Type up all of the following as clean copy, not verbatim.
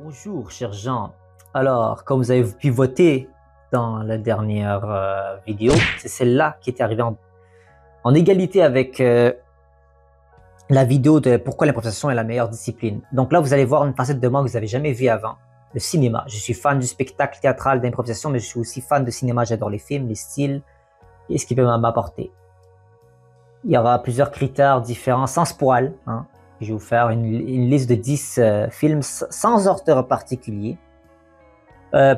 Bonjour, chers gens. Alors, comme vous avez pu voter dans la dernière vidéo, c'est celle-là qui était arrivée en égalité avec la vidéo de pourquoi l'improvisation est la meilleure discipline. Donc là, vous allez voir une facette de moi que vous n'avez jamais vue avant, le cinéma. Je suis fan du spectacle théâtral d'improvisation, mais je suis aussi fan de cinéma. J'adore les films, les styles et ce qui peut m'apporter. Il y aura plusieurs critères différents, sans spoil. Je vais vous faire une liste de 10 films sans ordre particulier.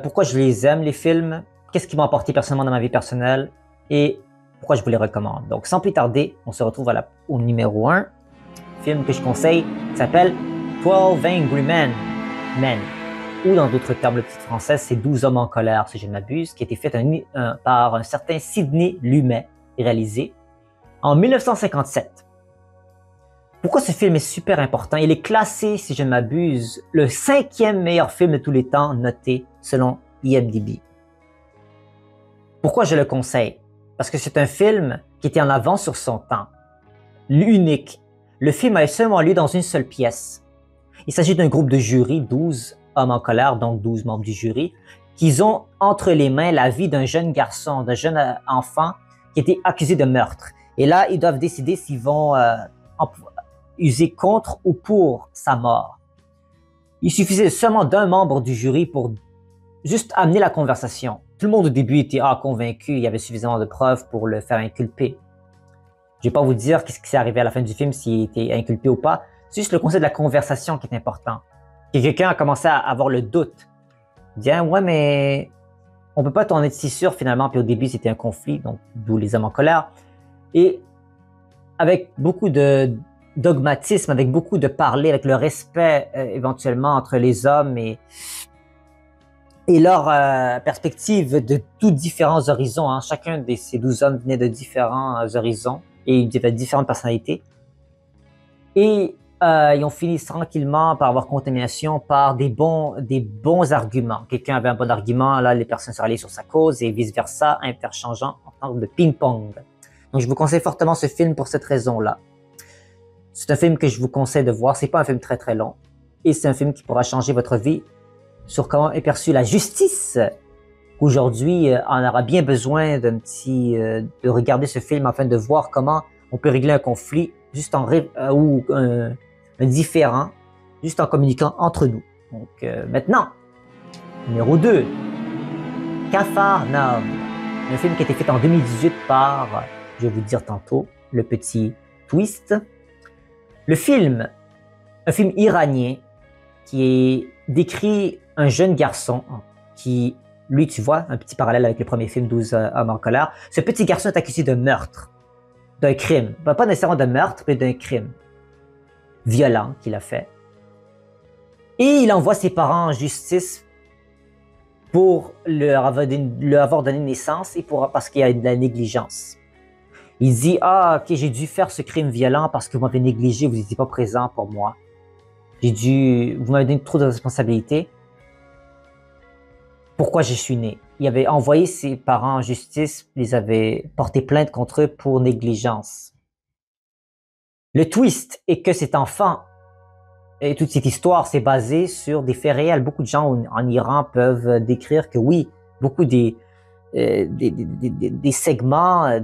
Pourquoi je les aime, les films, qu'est-ce qui m'a apporté personnellement dans ma vie personnelle et pourquoi je vous les recommande. Donc, sans plus tarder, on se retrouve au numéro 1. Film que je conseille s'appelle 12 Angry Men. Ou dans d'autres termes, le titre français, c'est 12 hommes en colère, si je ne m'abuse, qui a été fait par un certain Sidney Lumet, réalisé en 1957. Pourquoi ce film est super important? Il est classé, si je ne m'abuse, le 5e meilleur film de tous les temps, noté selon IMDb. Pourquoi je le conseille? Parce que c'est un film qui était en avance sur son temps, unique. Le film a seulement lieu dans une seule pièce. Il s'agit d'un groupe de jury, 12 hommes en colère, donc 12 membres du jury, qui ont entre les mains la vie d'un jeune garçon, d'un jeune enfant qui était accusé de meurtre. Et là, ils doivent décider s'ils vont user contre ou pour sa mort. Il suffisait seulement d'un membre du jury pour juste amener la conversation. Tout le monde au début était convaincu, il y avait suffisamment de preuves pour le faire inculper. Je ne vais pas vous dire qu'est-ce qui s'est arrivé à la fin du film, s'il était inculpé ou pas. C'est juste le concept de la conversation qui est important. Et quelqu'un a commencé à avoir le doute. Bien, ouais, mais on peut pas tourner de si sûr finalement. Puis au début, c'était un conflit, donc d'où les hommes en colère. Et avec beaucoup de dogmatisme, avec beaucoup de parler, avec le respect éventuellement entre les hommes et leur perspective de tous différents horizons. Chacun de ces 12 hommes venait de différents horizons et ils avaient différentes personnalités. Et ils ont fini tranquillement par avoir contamination par des bons arguments. Quelqu'un avait un bon argument, là les personnes se ralliaient sur sa cause et vice-versa, interchangeant en forme de ping-pong. Donc je vous conseille fortement ce film pour cette raison-là. C'est un film que je vous conseille de voir. C'est pas un film très très long. Et c'est un film qui pourra changer votre vie sur comment est perçue la justice. Aujourd'hui, on aura bien besoin de regarder ce film afin de voir comment on peut régler un conflit juste ou un différend, juste en communiquant entre nous. Donc maintenant, numéro 2, Capharnaüm. Un film qui a été fait en 2018 par, je vais vous dire tantôt, le petit twist. Le film, un film iranien qui décrit un jeune garçon qui, lui, tu vois, un petit parallèle avec le premier film 12 hommes en colère. Ce petit garçon est accusé de meurtre, d'un crime. Pas nécessairement de meurtre, mais d'un crime violent qu'il a fait. Et il envoie ses parents en justice pour leur avoir donné naissance et parce qu'il y a de la négligence. Il dit, ok, j'ai dû faire ce crime violent parce que vous m'avez négligé, vous n'étiez pas présent pour moi. Vous m'avez donné trop de responsabilités. Pourquoi je suis né? Il avait envoyé ses parents en justice, ils avaient porté plainte contre eux pour négligence. Le twist est que cet enfant, et toute cette histoire, s'est basée sur des faits réels. Beaucoup de gens en Iran peuvent décrire que oui, beaucoup des segments,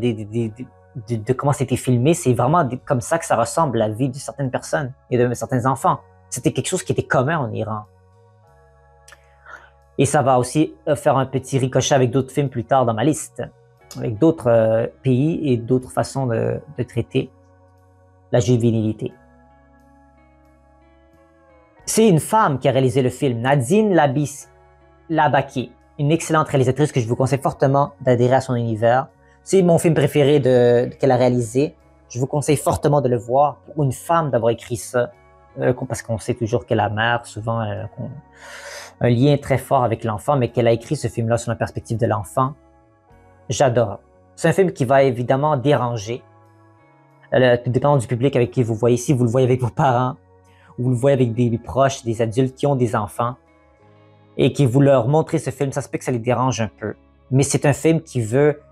de comment c'était filmé, c'est vraiment comme ça que ça ressemble à la vie de certaines personnes et de certains enfants. C'était quelque chose qui était commun en Iran. Et ça va aussi faire un petit ricochet avec d'autres films plus tard dans ma liste, avec d'autres pays et d'autres façons de traiter la juvénilité. C'est une femme qui a réalisé le film, Nadine Labaki, une excellente réalisatrice que je vous conseille fortement d'adhérer à son univers. C'est mon film préféré qu'elle a réalisé. Je vous conseille fortement de le voir. Pour une femme d'avoir écrit ça, parce qu'on sait toujours que la mère, souvent, un lien très fort avec l'enfant, mais qu'elle a écrit ce film-là sur la perspective de l'enfant. J'adore. C'est un film qui va évidemment déranger, tout dépendant du public avec qui vous voyez. Si vous le voyez avec vos parents, ou vous le voyez avec des proches, des adultes qui ont des enfants, et qui vous leur montrez ce film, ça se peut que ça les dérange un peu. Mais c'est un film qui veut...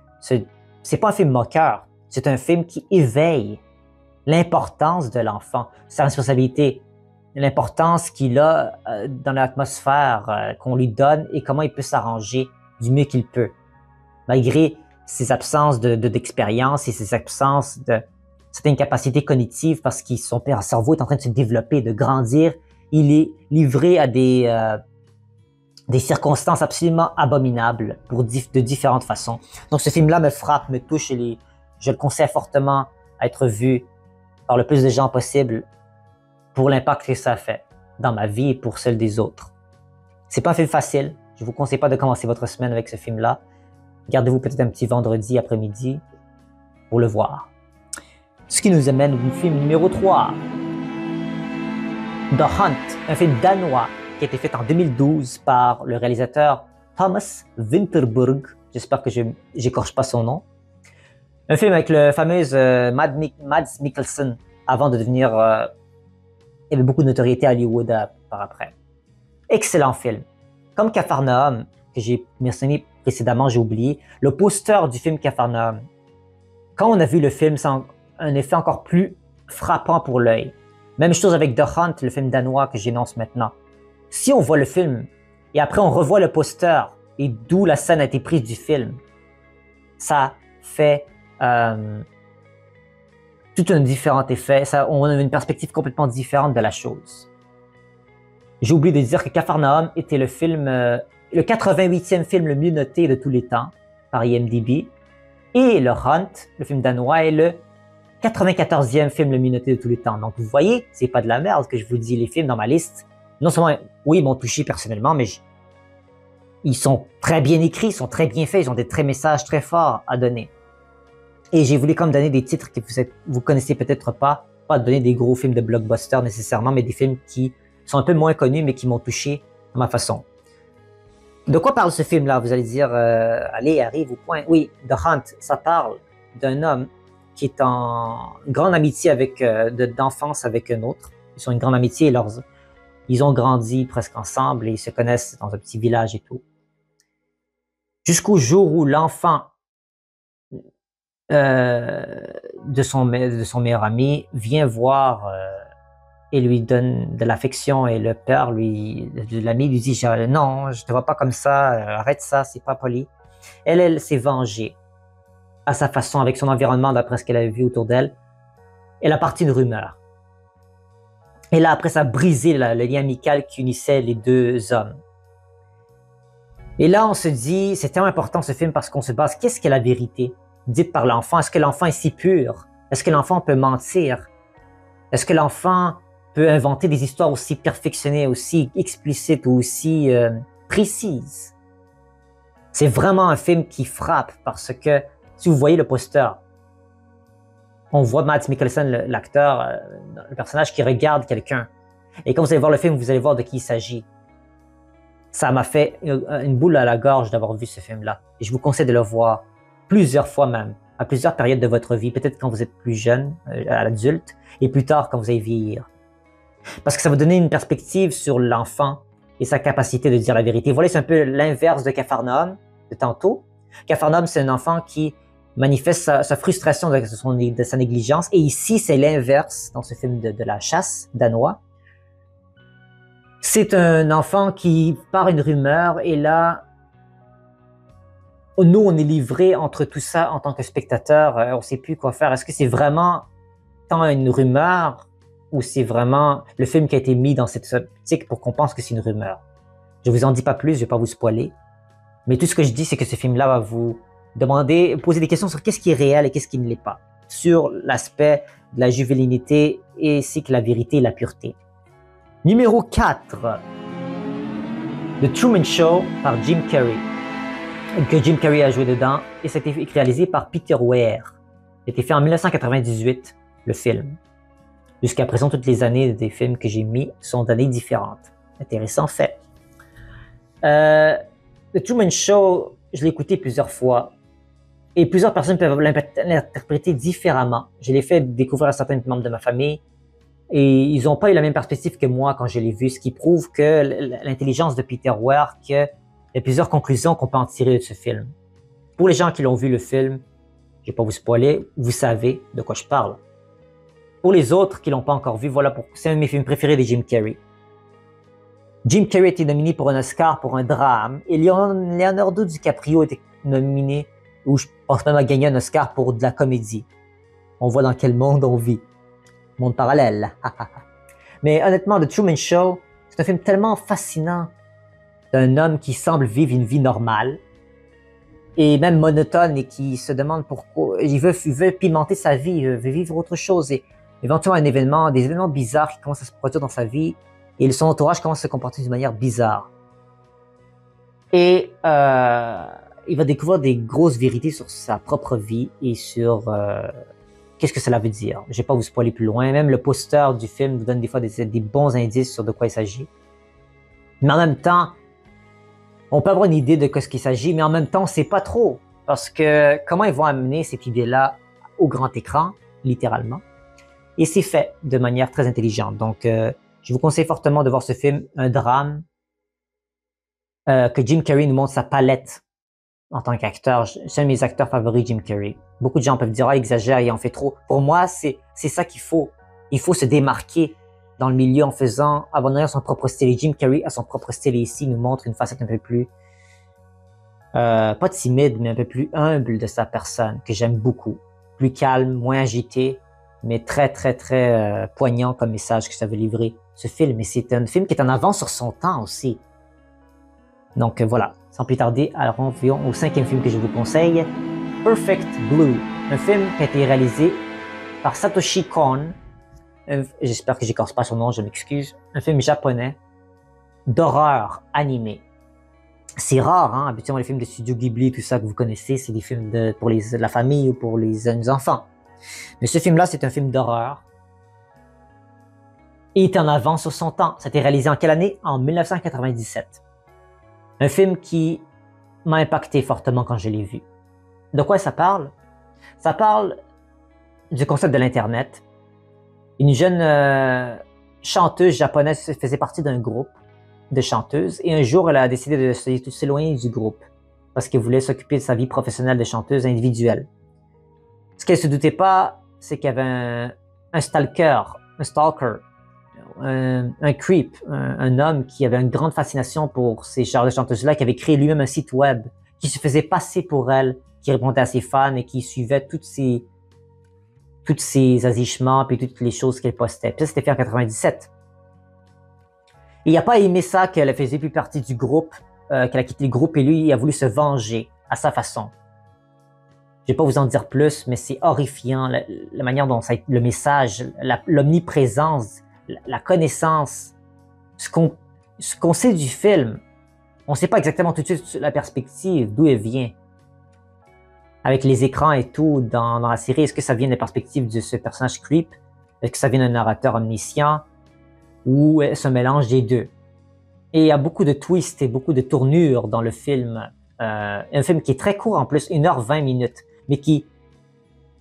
C'est pas un film moqueur, c'est un film qui éveille l'importance de l'enfant, sa responsabilité, l'importance qu'il a dans l'atmosphère qu'on lui donne et comment il peut s'arranger du mieux qu'il peut. Malgré ses absences d'expérience et ses absences de certaines capacités cognitives parce que son cerveau est en train de se développer, de grandir, il est livré à des circonstances absolument abominables de différentes façons. Donc ce film-là me frappe, me touche et je le conseille fortement à être vu par le plus de gens possible pour l'impact que ça a fait dans ma vie et pour celle des autres. C'est pas un film facile. Je vous conseille pas de commencer votre semaine avec ce film-là. Gardez-vous peut-être un petit vendredi après-midi pour le voir. Ce qui nous amène au film numéro 3. The Hunt, un film danois qui a été fait en 2012 par le réalisateur Thomas Vinterberg. J'espère que je n'écorche pas son nom. Un film avec le fameux Mads Mikkelsen avant de devenir... il avait beaucoup de notoriété à Hollywood par après. Excellent film. Comme Capharnaüm, que j'ai mentionné précédemment, j'ai oublié, le poster du film Capharnaüm. Quand on a vu le film, c'est un effet encore plus frappant pour l'œil. Même chose avec The Hunt, le film danois que j'énonce maintenant. Si on voit le film et après on revoit le poster et d'où la scène a été prise du film, ça fait tout un différent effet. On a une perspective complètement différente de la chose. J'ai oublié de dire que Capharnaüm était le film, le 88e film le mieux noté de tous les temps par IMDb. Et The Hunt, le film danois, est le 94e film le mieux noté de tous les temps. Donc vous voyez, c'est pas de la merde que je vous dis, les films dans ma liste. Non seulement, oui, ils m'ont touché personnellement, mais ils sont très bien écrits, ils sont très bien faits, ils ont des messages très forts à donner. Et j'ai voulu comme donner des titres que vous connaissez peut-être pas donner des gros films de blockbuster nécessairement, mais des films qui sont un peu moins connus, mais qui m'ont touché à ma façon. De quoi parle ce film-là? Vous allez dire, allez, arrive au point. Oui, The Hunt, ça parle d'un homme qui est en grande amitié d'enfance avec un autre. Ils sont une grande amitié et ils ont grandi presque ensemble et ils se connaissent dans un petit village et tout. Jusqu'au jour où l'enfant de son meilleur ami vient voir et lui donne de l'affection et le père, l'ami lui dit « Non, je te vois pas comme ça, arrête ça, c'est pas poli ». Elle s'est vengée à sa façon avec son environnement d'après ce qu'elle avait vu autour d'elle. Elle a parti une rumeur. Et là, après, ça a brisé le lien amical qui unissait les deux hommes. Et là, on se dit, c'est tellement important ce film parce qu'on se base, qu'est-ce qu'est la vérité dite par l'enfant? Est-ce que l'enfant est si pur? Est-ce que l'enfant peut mentir? Est-ce que l'enfant peut inventer des histoires aussi perfectionnées, aussi explicites ou aussi précises? C'est vraiment un film qui frappe parce que, si vous voyez le poster, on voit Mads Mikkelsen, l'acteur, le personnage qui regarde quelqu'un. Et quand vous allez voir le film, vous allez voir de qui il s'agit. Ça m'a fait une boule à la gorge d'avoir vu ce film-là. Et je vous conseille de le voir plusieurs fois même, à plusieurs périodes de votre vie, peut-être quand vous êtes plus jeune, à l'adulte, et plus tard quand vous allez vieillir. Parce que ça va donner une perspective sur l'enfant et sa capacité de dire la vérité. Voilà, c'est un peu l'inverse de Capharnaüm, de tantôt. Capharnaüm, c'est un enfant qui manifeste sa frustration de sa négligence. Et ici, c'est l'inverse dans ce film de la chasse danois. C'est un enfant qui part une rumeur et là, nous, on est livré entre tout ça en tant que spectateur. On ne sait plus quoi faire. Est-ce que c'est vraiment tant une rumeur ou c'est vraiment le film qui a été mis dans cette optique pour qu'on pense que c'est une rumeur? Je ne vous en dis pas plus, je ne vais pas vous spoiler. Mais tout ce que je dis, c'est que ce film-là va vous poser des questions sur qu'est-ce qui est réel et qu'est-ce qui ne l'est pas. Sur l'aspect de la juvénilité et ainsi que la vérité et la pureté. Numéro 4. The Truman Show par Jim Carrey. Que Jim Carrey a joué dedans et ça a été réalisé par Peter Weir. Il a été fait en 1998, le film. Jusqu'à présent, toutes les années des films que j'ai mis sont d'années différentes. Intéressant fait. The Truman Show, je l'ai écouté plusieurs fois et plusieurs personnes peuvent l'interpréter différemment. Je l'ai fait découvrir à certains membres de ma famille et ils n'ont pas eu la même perspective que moi quand je l'ai vu, ce qui prouve que l'intelligence de Peter Weir, qu'il y a plusieurs conclusions qu'on peut en tirer de ce film. Pour les gens qui l'ont vu le film, je ne vais pas vous spoiler, vous savez de quoi je parle. Pour les autres qui l'ont pas encore vu, voilà pour c'est un de mes films préférés de Jim Carrey. Jim Carrey a été nominé pour un Oscar pour un drame et Leonardo DiCaprio a été nominé, ou je pense même à gagner un Oscar pour de la comédie. On voit dans quel monde on vit. Monde parallèle. Mais honnêtement, The Truman Show, c'est un film tellement fascinant d'un homme qui semble vivre une vie normale et même monotone et qui se demande pourquoi il veut pimenter sa vie, il veut vivre autre chose et éventuellement des événements bizarres qui commencent à se produire dans sa vie et son entourage commence à se comporter d'une manière bizarre. Et il va découvrir des grosses vérités sur sa propre vie et sur qu'est-ce que cela veut dire. Je ne vais pas vous spoiler plus loin. Même le poster du film vous donne des fois des bons indices sur de quoi il s'agit. Mais en même temps, on peut avoir une idée de ce qu'il s'agit, mais en même temps, on ne sait pas trop. Parce que comment ils vont amener cette idée-là au grand écran, littéralement. Et c'est fait de manière très intelligente. Donc, je vous conseille fortement de voir ce film, un drame, que Jim Carrey nous montre sa palette en tant qu'acteur. C'est un de mes acteurs favoris, Jim Carrey. Beaucoup de gens peuvent dire, ah, il exagère, il en fait trop. Pour moi, c'est ça qu'il faut. Il faut se démarquer dans le milieu en abandonnant son propre style. Et Jim Carrey a son propre style et ici nous montre une facette un peu plus, pas timide, mais un peu plus humble de sa personne, que j'aime beaucoup. Plus calme, moins agité, mais très, très, très poignant comme message que ça veut livrer, ce film. Et c'est un film qui est en avance sur son temps aussi. Donc voilà, sans plus tarder, alors on vient au 5e film que je vous conseille, Perfect Blue, un film qui a été réalisé par Satoshi Kon. J'espère que j'écorche pas son nom, je m'excuse. Un film japonais d'horreur animé. C'est rare, hein, habituellement les films de Studio Ghibli, tout ça que vous connaissez, c'est des films pour la famille ou pour les jeunes enfants. Mais ce film-là, c'est un film d'horreur. Il est en avance sur son temps. Ça a été réalisé en quelle année? En 1997. Un film qui m'a impacté fortement quand je l'ai vu. De quoi ça parle? Ça parle du concept de l'Internet. Une jeune chanteuse japonaise faisait partie d'un groupe de chanteuses et un jour, elle a décidé de s'éloigner du groupe parce qu'elle voulait s'occuper de sa vie professionnelle de chanteuse individuelle. Ce qu'elle ne se doutait pas, c'est qu'il y avait un stalker, un creep, un homme qui avait une grande fascination pour ces genres de chanteuses-là, qui avait créé lui-même un site web, qui se faisait passer pour elle, qui répondait à ses fans et qui suivait tous ses agichements et toutes les choses qu'elle postait. Puis ça, c'était fait en 97. Et il n'a pas aimé ça qu'elle faisait plus partie du groupe, qu'elle a quitté le groupe et lui, il a voulu se venger à sa façon. Je ne vais pas vous en dire plus, mais c'est horrifiant la manière dont le message, l'omniprésence, la connaissance, ce qu'on sait du film. On ne sait pas exactement tout de suite la perspective, d'où elle vient. Avec les écrans et tout dans la série, est-ce que ça vient de la perspective de ce personnage creep? Est-ce que ça vient d'un narrateur omniscient? Ou est-ce un mélange des deux? Et il y a beaucoup de twists et beaucoup de tournures dans le film. Un film qui est très court en plus, 1h20 minutes, mais qui,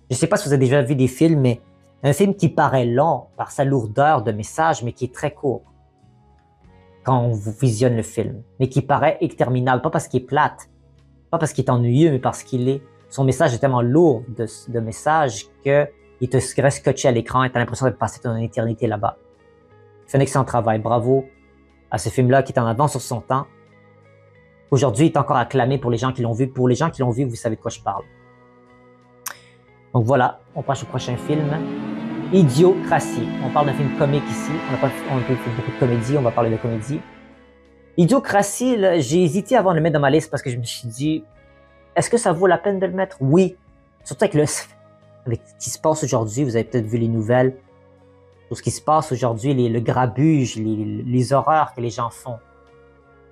je ne sais pas si vous avez déjà vu des films, mais un film qui paraît long par sa lourdeur de message, mais qui est très court quand on visionne le film, mais qui paraît interminable, pas parce qu'il est plate, pas parce qu'il est ennuyeux, mais parce son message est tellement lourd de messages qu'il te reste scotché à l'écran et tu as l'impression de passer ton éternité là-bas. Il fait un excellent travail, bravo à ce film-là qui est en avance sur son temps. Aujourd'hui, il est encore acclamé pour les gens qui l'ont vu. Pour les gens qui l'ont vu, vous savez de quoi je parle. Donc voilà, on passe au prochain film. Idiocratie. On parle d'un film comique ici. On a fait beaucoup de comédie, on va parler de comédie. Idiocratie, j'ai hésité avant de le mettre dans ma liste parce que je me suis dit, est-ce que ça vaut la peine de le mettre? Oui. Surtout avec ce qui se passe aujourd'hui, vous avez peut-être vu les nouvelles. Tout ce qui se passe aujourd'hui, le grabuge, les horreurs que les gens font.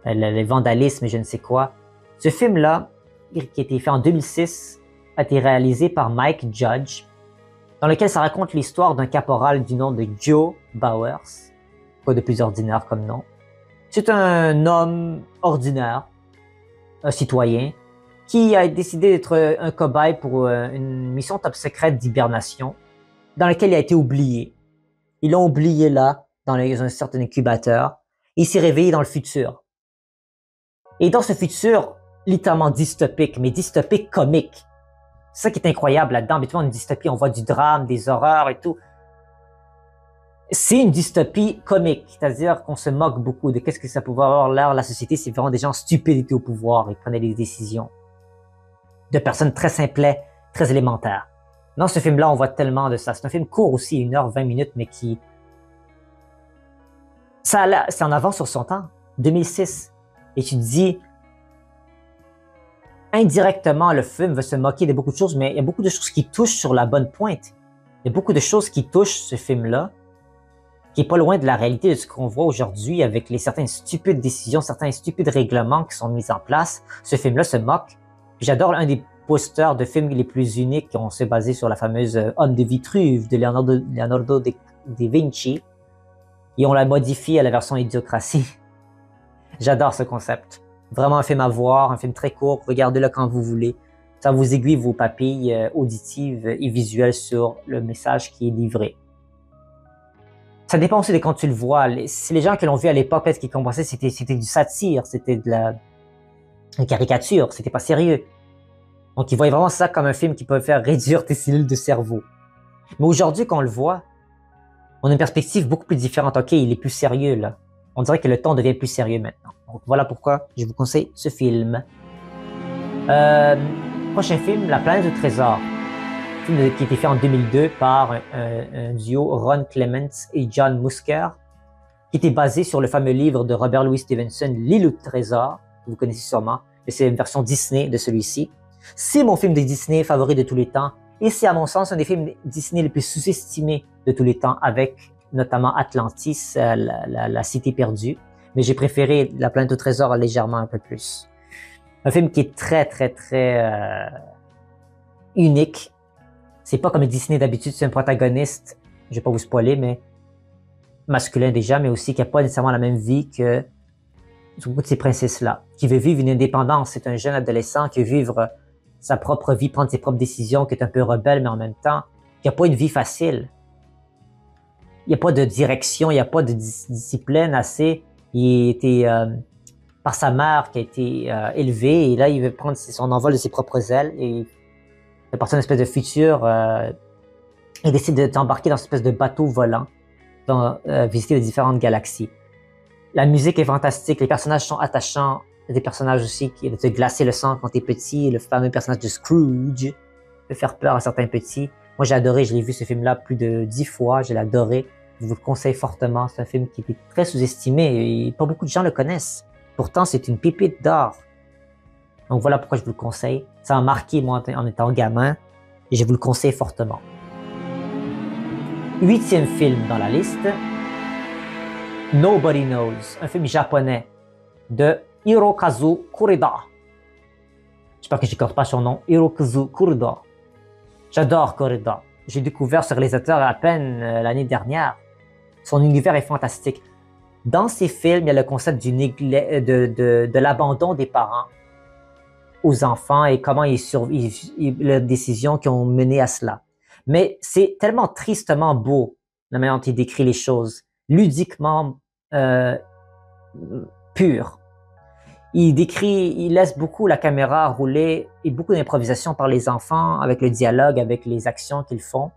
Le vandalisme et je ne sais quoi. Ce film-là, qui a été fait en 2006, a été réalisé par Mike Judge, dans lequel ça raconte l'histoire d'un caporal du nom de Joe Bowers, quoi de plus ordinaire comme nom. C'est un homme ordinaire, un citoyen, qui a décidé d'être un cobaye pour une mission top secrète d'hibernation, dans laquelle il a été oublié. Ils l'ont oublié là, dans un certain incubateur. Il s'est réveillé dans le futur. Et dans ce futur, littéralement dystopique, mais dystopique comique. C'est ça qui est incroyable là-dedans. Habituellement, une dystopie, on voit du drame, des horreurs et tout. C'est une dystopie comique, c'est-à-dire qu'on se moque beaucoup de qu'est-ce que ça pouvait avoir l'air la société. C'est vraiment des gens stupides qui étaient au pouvoir et prenaient des décisions de personnes très simplets, très élémentaires. Dans ce film-là, on voit tellement de ça. C'est un film court aussi, 1h20, mais qui... c'est en avance sur son temps, 2006. Et tu te dis, indirectement, le film veut se moquer de beaucoup de choses, mais il y a beaucoup de choses qui touchent sur la bonne pointe. Il y a beaucoup de choses qui touchent ce film-là, qui est pas loin de la réalité de ce qu'on voit aujourd'hui avec certaines stupides décisions, certains stupides règlements qui sont mis en place. Ce film-là se moque. J'adore un des posters de films les plus uniques qui ont se basé sur la fameuse Homme de Vitruve de Leonardo da Vinci. Et on l'a modifié à la version Idiocratie. J'adore ce concept. Vraiment un film à voir, un film très court. Regardez-le quand vous voulez. Ça vous aiguille vos papilles auditives et visuelles sur le message qui est livré. Ça dépend aussi de quand tu le vois. Si les gens qui l'ont vu à l'époque, peut-être qu'ils compensaient, c'était du satire, c'était de une caricature, c'était pas sérieux. Donc ils voyaient vraiment ça comme un film qui peut faire réduire tes cellules de cerveau. Mais aujourd'hui, quand on le voit, on a une perspective beaucoup plus différente. Ok, il est plus sérieux là. On dirait que le ton devient plus sérieux maintenant. Donc voilà pourquoi je vous conseille ce film. Prochain film, La planète au trésor. Film qui a été fait en 2002 par un duo Ron Clements et John Musker, qui était basé sur le fameux livre de Robert Louis Stevenson, L'île au trésor, que vous connaissez sûrement, mais c'est une version Disney de celui-ci. C'est mon film de Disney favori de tous les temps, et c'est à mon sens un des films Disney les plus sous-estimés de tous les temps, avec notamment Atlantis, la cité perdue, mais j'ai préféré La planète au trésor légèrement un peu plus. Un film qui est très unique. C'est pas comme Disney d'habitude, c'est un protagoniste, je vais pas vous spoiler, mais masculin déjà, mais aussi qui a pas nécessairement la même vie que beaucoup de ces princesses-là, qui veut vivre une indépendance. C'est un jeune adolescent qui veut vivre sa propre vie, prendre ses propres décisions, qui est un peu rebelle, mais en même temps, qui a pas une vie facile. Il n'y a pas de direction, il n'y a pas de discipline assez. Il a été par sa mère qui a été élevé, et là, il veut prendre son envol de ses propres ailes, et il partir d'une espèce de futur, il décide d'embarquer dans une espèce de bateau volant, visiter les différentes galaxies. La musique est fantastique, les personnages sont attachants, il y a des personnages aussi qui te glacer le sang quand t'es petit, le fameux personnage de Scrooge peut faire peur à certains petits. Moi j'ai adoré, je l'ai vu ce film-là plus de 10 fois, je l'ai adoré, je vous le conseille fortement, c'est un film qui est très sous-estimé et pas beaucoup de gens le connaissent. Pourtant c'est une pépite d'or. Donc voilà pourquoi je vous le conseille. Ça m'a marqué moi en étant gamin et je vous le conseille fortement. 8e film dans la liste, Nobody Knows, un film japonais de Hirokazu Kureda. J'espère que j'écorche pas son nom, Hirokazu Kureda. J'adore Kureda. J'ai découvert ce réalisateur à peine l'année dernière. Son univers est fantastique. Dans ses films, il y a le concept de l'abandon des parents aux enfants et comment les décisions qui ont mené à cela. Mais c'est tellement tristement beau la manière dont il décrit les choses, ludiquement pur. Il laisse beaucoup la caméra rouler et beaucoup d'improvisation par les enfants avec le dialogue, avec les actions qu'ils font.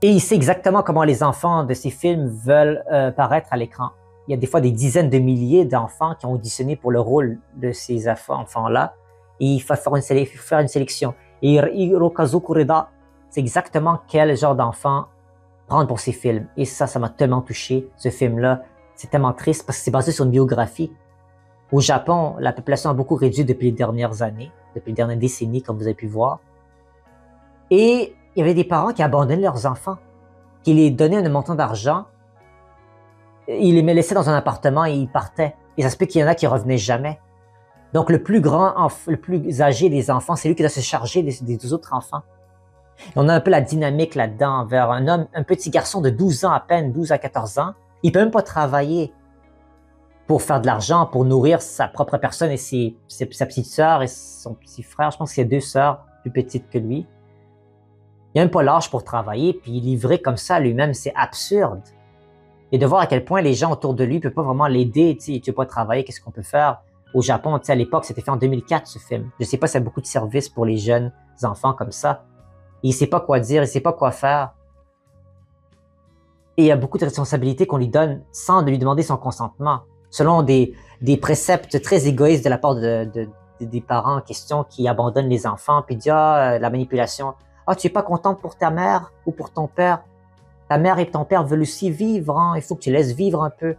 Et il sait exactement comment les enfants de ces films veulent paraître à l'écran. Il y a des fois des dizaines de milliers d'enfants qui ont auditionné pour le rôle de ces enfants-là. Et il faut faire une sélection. Et Hirokazu Kureda, c'est exactement quel genre d'enfant prendre pour ces films. Et ça m'a tellement touché, ce film-là. C'est tellement triste parce que c'est basé sur une biographie. Au Japon, la population a beaucoup réduit depuis les dernières années, depuis les dernières décennies, comme vous avez pu voir. Et il y avait des parents qui abandonnaient leurs enfants, qui les donnaient un montant d'argent, ils les laissaient dans un appartement et ils partaient. Et ça se peut qu'il y en a qui revenaient jamais. Donc le plus âgé des enfants, c'est lui qui doit se charger des autres enfants. Et on a un peu la dynamique là-dedans vers un petit garçon de 12 ans à peine, 12 à 14 ans. Il peut même pas travailler pour faire de l'argent, pour nourrir sa propre personne et sa petite sœur et son petit frère. Je pense qu'il y a 2 sœurs plus petites que lui. Il n'a même pas l'âge pour travailler, puis il est livré comme ça lui-même, c'est absurde. Et de voir à quel point les gens autour de lui ne peuvent pas vraiment l'aider, tu ne veux pas travailler, qu'est-ce qu'on peut faire? Au Japon, à l'époque, c'était fait en 2004 ce film. Je ne sais pas s'il y a beaucoup de services pour les jeunes enfants comme ça. Et il ne sait pas quoi dire, il ne sait pas quoi faire. Et il y a beaucoup de responsabilités qu'on lui donne sans lui demander son consentement, selon des préceptes très égoïstes de la part des parents en question qui abandonnent les enfants, puis disent la manipulation. Ah, tu es pas contente pour ta mère ou pour ton père? Ta mère et ton père veulent aussi vivre, hein? Il faut que tu laisses vivre un peu.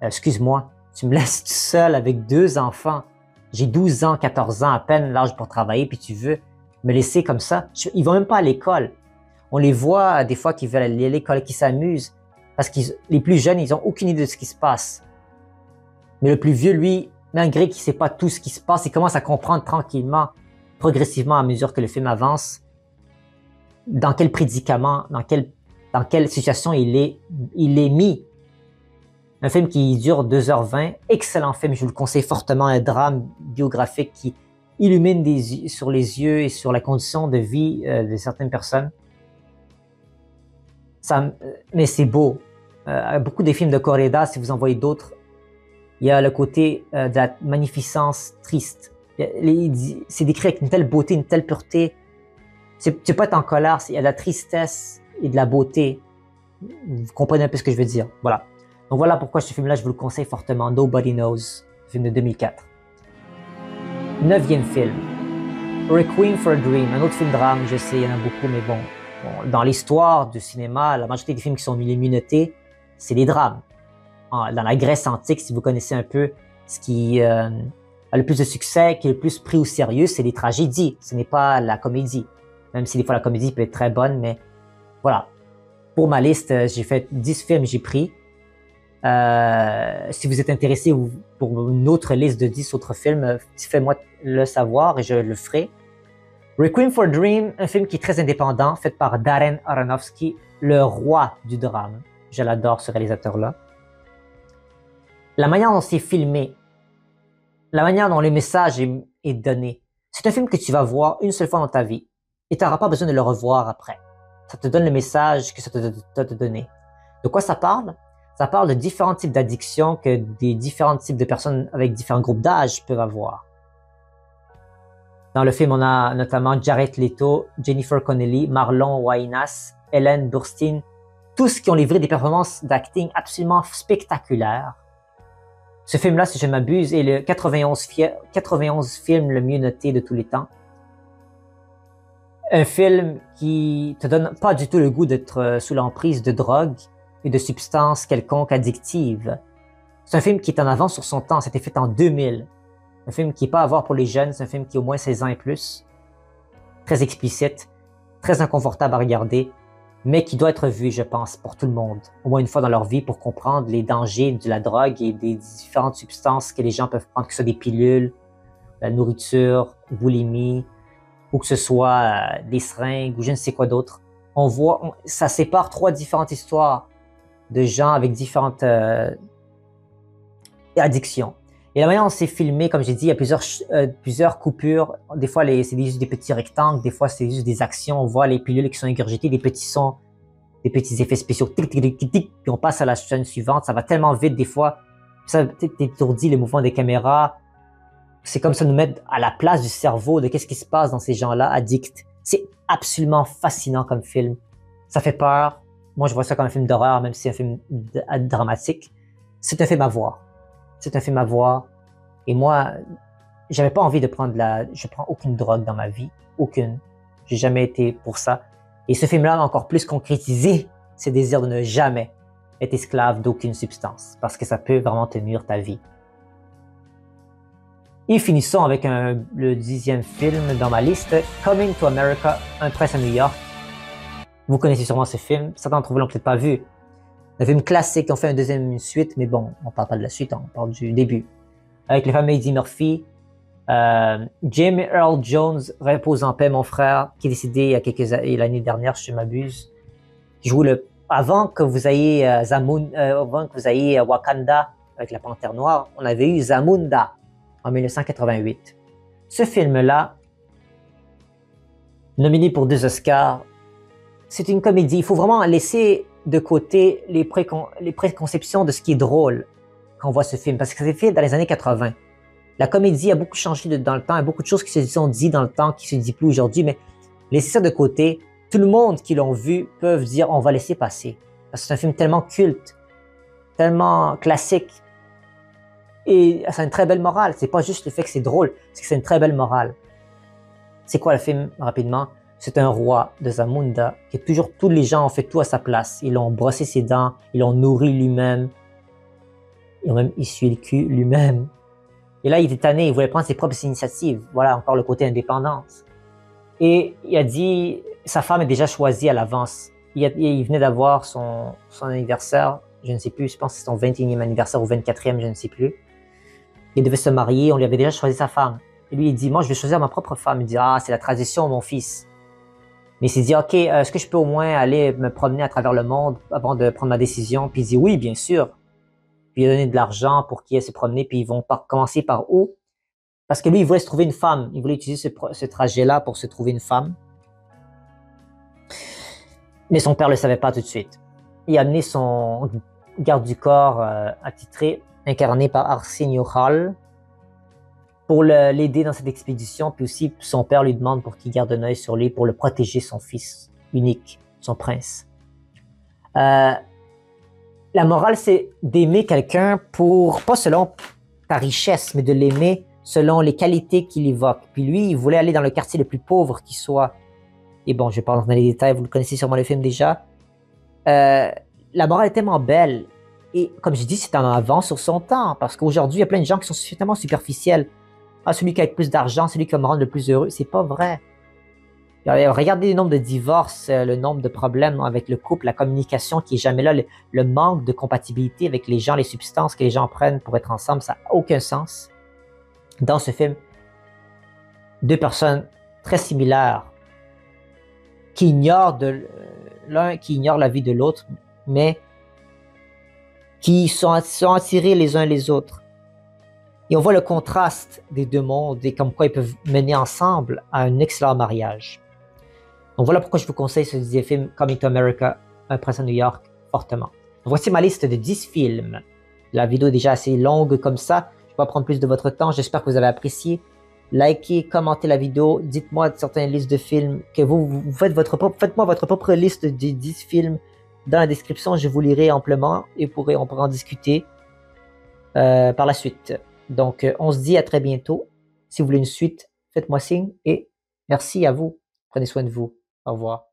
Excuse-moi, tu me laisses tout seul avec 2 enfants. J'ai 12 ans, 14 ans à peine, l'âge pour travailler, puis tu veux me laisser comme ça? Ils vont même pas à l'école. On les voit des fois qui veulent aller à l'école, qui s'amusent, parce que les plus jeunes, ils ont aucune idée de ce qui se passe. Mais le plus vieux, lui, malgré qu'il ne sait pas tout ce qui se passe, il commence à comprendre tranquillement, progressivement à mesure que le film avance, dans quel prédicament, dans quelle situation il est mis. Un film qui dure 2h20, excellent film, je vous le conseille fortement, un drame biographique qui illumine sur les yeux et sur la condition de vie de certaines personnes. Mais c'est beau. Beaucoup des films de Koreda, si vous en voyez d'autres, il y a le côté de la magnificence triste. C'est décrit avec une telle beauté, une telle pureté. Tu peux pas être en colère, il y a de la tristesse et de la beauté. Vous comprenez un peu ce que je veux dire. Voilà. Donc voilà pourquoi ce film-là, je vous le conseille fortement. Nobody Knows, film de 2004. 9e film. Requiem for a Dream, un autre film drame, je sais, il y en a beaucoup, mais bon, dans l'histoire du cinéma, la majorité des films qui sont notés, c'est des drames. Dans la Grèce antique, si vous connaissez un peu, ce qui a le plus de succès, qui est le plus pris au sérieux, c'est les tragédies, ce n'est pas la comédie. Même si des fois la comédie peut être très bonne, mais voilà. Pour ma liste, j'ai fait 10 films, j'ai pris. Si vous êtes intéressé pour une autre liste de 10 autres films, faites-moi le savoir et je le ferai. Requiem for a Dream, un film qui est très indépendant, fait par Darren Aronofsky, le roi du drame. Je l'adore, ce réalisateur-là. La manière dont c'est filmé, la manière dont le message est donné, c'est un film que tu vas voir une seule fois dans ta vie et tu n'auras pas besoin de le revoir après. Ça te donne le message que ça te donné. De quoi ça parle? Ça parle de différents types d'addictions que des différents types de personnes avec différents groupes d'âge peuvent avoir. Dans le film, on a notamment Jared Leto, Jennifer Connelly, Marlon Wayans, Ellen Burstyn, tous qui ont livré des performances d'acting absolument spectaculaires. Ce film-là, si je ne m'abuse, est le 91 film le mieux noté de tous les temps. Un film qui te donne pas du tout le goût d'être sous l'emprise de drogue et de substances quelconques addictives. C'est un film qui est en avance sur son temps, c'était fait en 2000. Un film qui n'est pas à voir pour les jeunes, c'est un film qui est au moins 16 ans et plus. Très explicite, très inconfortable à regarder, mais qui doit être vu, je pense, pour tout le monde, au moins une fois dans leur vie, pour comprendre les dangers de la drogue et des différentes substances que les gens peuvent prendre, que ce soit des pilules, la nourriture, boulimie, ou que ce soit des seringues ou je ne sais quoi d'autre. Ça sépare 3 différentes histoires de gens avec différentes addictions. Et la manière dont c'est filmé, comme j'ai dit, il y a plusieurs coupures. Des fois, c'est juste des petits rectangles. Des fois, c'est juste des actions. On voit les pilules qui sont ingurgitées, des petits sons, des petits effets spéciaux. Tic, tic, tic, tic, tic, puis on passe à la scène suivante. Ça va tellement vite des fois. Ça t'étourdit les mouvements des caméras. C'est comme ça nous mettre à la place du cerveau de qu'est-ce qui se passe dans ces gens-là addicts. C'est absolument fascinant comme film. Ça fait peur. Moi, je vois ça comme un film d'horreur, même si c'est un film dramatique. C'est un film à voir. C'est un film à voir. Et moi, j'avais pas envie de je prends aucune drogue dans ma vie. Aucune. J'ai jamais été pour ça. Et ce film-là a encore plus concrétisé ce désir de ne jamais être esclave d'aucune substance. Parce que ça peut vraiment te nuire ta vie. Et finissons avec le 10e film dans ma liste, Coming to America, Un prince à New York. Vous connaissez sûrement ce film. Certains d'entre vous l'ont peut-être pas vu. Un film classique, on fait une suite, mais bon, on parle pas de la suite, on parle du début. Avec le fameux Eddie Murphy, James Earl Jones, repose en paix, mon frère, qui est décédé l'année dernière, si je m'abuse. Qui joue avant que vous ayez avant que vous ayez Wakanda avec la Panthère Noire, on avait eu Zamunda en 1988. Ce film-là, nominé pour 2 Oscars, c'est une comédie. Il faut vraiment laisser de côté les préconceptions de ce qui est drôle quand on voit ce film, parce que c'est fait dans les années 80. La comédie a beaucoup changé dans le temps, il y a beaucoup de choses qui se sont dites dans le temps, qui se disent plus aujourd'hui, mais laissez ça de côté. Tout le monde qui l'ont vu peuvent dire on va laisser passer. Parce que c'est un film tellement culte, tellement classique. Et c'est une très belle morale. C'est pas juste le fait que c'est drôle, c'est que c'est une très belle morale. C'est quoi le film, rapidement? C'est un roi de Zamunda qui est toujours, tous les gens ont fait tout à sa place. Ils l'ont brossé ses dents, ils l'ont nourri lui-même, ils ont même essuyé le cul lui-même. Et là, il était tanné, il voulait prendre ses propres initiatives. Voilà encore le côté indépendance. Et il a dit, sa femme est déjà choisie à l'avance. Il venait d'avoir son anniversaire, je ne sais plus, je pense que c'est son 21e anniversaire ou 24e, je ne sais plus. Il devait se marier, on lui avait déjà choisi sa femme. Et lui, il dit, moi, je vais choisir ma propre femme. Il dit, ah, c'est la tradition, mon fils. Mais il s'est dit, OK, est-ce que je peux au moins aller me promener à travers le monde avant de prendre ma décision? Puis il dit, oui, bien sûr. Puis il a donné de l'argent pour qu'il aille se promener, puis ils vont commencer par où? Parce que lui, il voulait se trouver une femme. Il voulait utiliser ce trajet-là pour se trouver une femme. Mais son père ne le savait pas tout de suite. Il a amené son garde du corps attitré, incarné par Arsenio Hall, pour l'aider dans cette expédition. Puis aussi, son père lui demande pour qu'il garde un œil sur lui, pour le protéger, son fils unique, son prince. La morale, c'est d'aimer quelqu'un pas selon ta richesse, mais de l'aimer selon les qualités qu'il évoque. Puis lui, il voulait aller dans le quartier le plus pauvre qui soit. Et bon, je vais pas rentrer dans les détails, vous le connaissez sûrement le film déjà. La morale est tellement belle. Et comme je dis, c'est en avance sur son temps. Parce qu'aujourd'hui, il y a plein de gens qui sont suffisamment superficiels. Ah, celui qui a le plus d'argent, celui qui va me rendre le plus heureux. C'est pas vrai. Regardez le nombre de divorces, le nombre de problèmes avec le couple, la communication qui est jamais là, le manque de compatibilité avec les gens, les substances que les gens prennent pour être ensemble, ça n'a aucun sens. Dans ce film, deux personnes très similaires qui ignorent l'un qui ignore la vie de l'autre, mais qui sont attirés les uns les autres. Et on voit le contraste des deux mondes et comme quoi ils peuvent mener ensemble à un excellent mariage. Donc voilà pourquoi je vous conseille ce deuxième film, Coming to America, Un prince à New York, fortement. Voici ma liste de 10 films. La vidéo est déjà assez longue comme ça. Je ne vais pas prendre plus de votre temps. J'espère que vous avez apprécié. Likez, commentez la vidéo. Dites-moi certaines listes de films que vous faites faites-moi votre propre liste de 10 films dans la description. Je vous lirai amplement et on pourra en discuter par la suite. Donc, on se dit à très bientôt. Si vous voulez une suite, faites-moi signe et merci à vous. Prenez soin de vous. Au revoir.